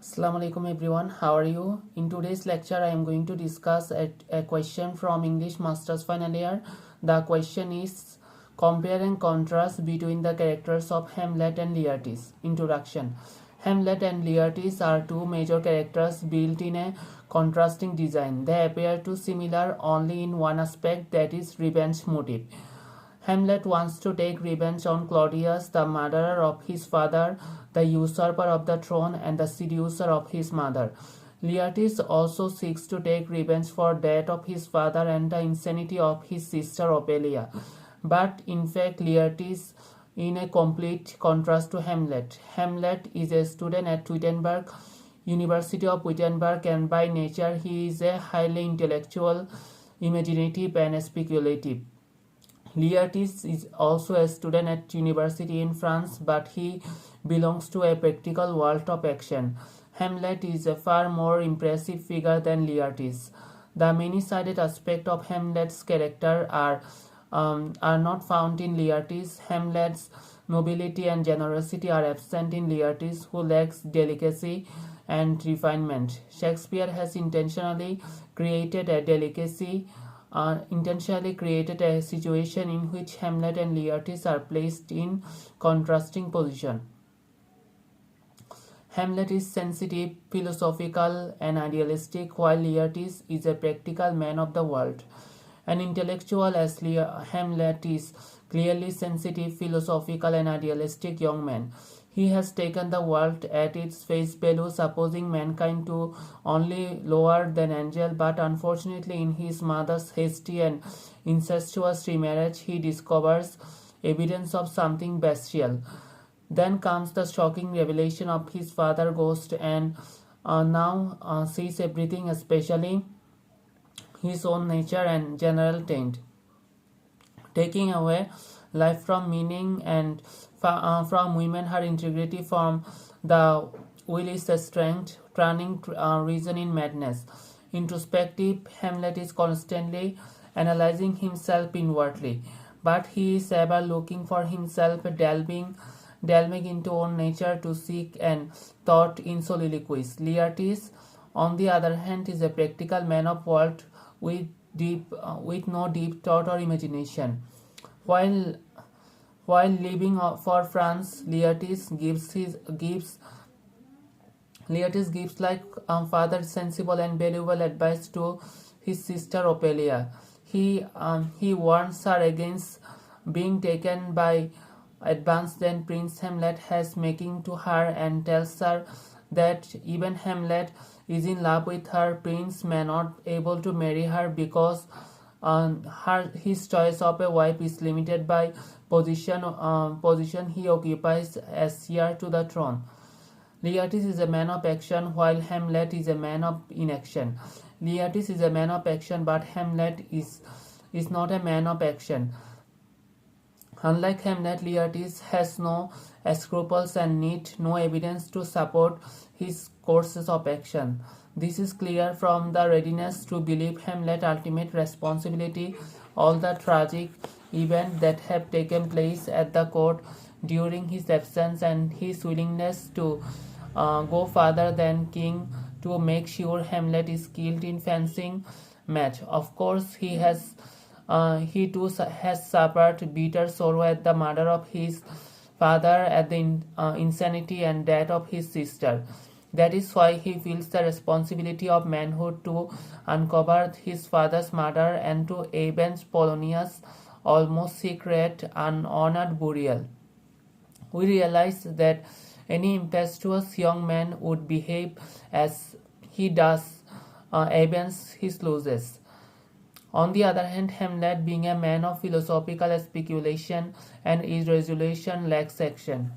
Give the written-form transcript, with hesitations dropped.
Assalamu alaikum everyone, how are you? In today's lecture I am going to discuss a question from English Masters Final Year. The question is compare and contrast between the characters of Hamlet and Laertes. Introduction. Hamlet and Laertes are two major characters built in a contrasting design. They appear too similar only in one aspect, that is revenge motive. Hamlet wants to take revenge on Claudius, the murderer of his father, the usurper of the throne, and the seducer of his mother. Laertes also seeks to take revenge for death of his father and the insanity of his sister Ophelia. But in fact, Laertes in a complete contrast to Hamlet. Hamlet is a student at Wittenberg, University of Wittenberg, and by nature he is a highly intellectual, imaginative, and speculative. Laertes is also a student at university in France, but he belongs to a practical world of action. Hamlet is a far more impressive figure than Laertes. The many-sided aspect of Hamlet's character are not found in Laertes. Hamlet's nobility and generosity are absent in Laertes, who lacks delicacy and refinement. Shakespeare has intentionally created a situation in which Hamlet and Laertes are placed in contrasting position. Hamlet is sensitive, philosophical, and idealistic, while Laertes is a practical man of the world. An intellectual as Hamlet is clearly sensitive, philosophical, and idealistic young man. He has taken the world at its face value, supposing mankind to only lower than angel, but unfortunately in his mother's hasty and incestuous remarriage he discovers evidence of something bestial. Then comes the shocking revelation of his father ghost, and now sees everything, especially his own nature and general taint, taking away life from meaning, and from women her integrity, from the will is strength, turning reason in madness. Introspective, Hamlet is constantly analyzing himself inwardly, but he is ever looking for himself, delving into own nature to seek and thought in soliloquies. Laertes, on the other hand, is a practical man of world with no deep thought or imagination. While while leaving for France, Laertes gives like father sensible and valuable advice to his sister Ophelia. He warns her against being taken by advance than Prince Hamlet has making to her, and tells her that even Hamlet is in love with her. Prince may not able to marry her because his choice of a wife is limited by position he occupies as heir to the throne. Laertes is a man of action, while Hamlet is a man of inaction. Laertes is a man of action, but Hamlet is not a man of action. Unlike Hamlet, Laertes has no scruples and need no evidence to support his courses of action. This is clear from the readiness to believe Hamlet's ultimate responsibility, all the tragic events that have taken place at the court during his absence, and his willingness to go further than king to make sure Hamlet is killed in fencing match. Of course, he too has suffered bitter sorrow at the murder of his father, at the insanity and death of his sister. That is why he feels the responsibility of manhood to uncover his father's murder and to avenge Polonius' almost secret, unhonored burial. We realize that any impetuous young man would behave as he does, avenge his losses. On the other hand, Hamlet, being a man of philosophical speculation and irresolution, lacks action.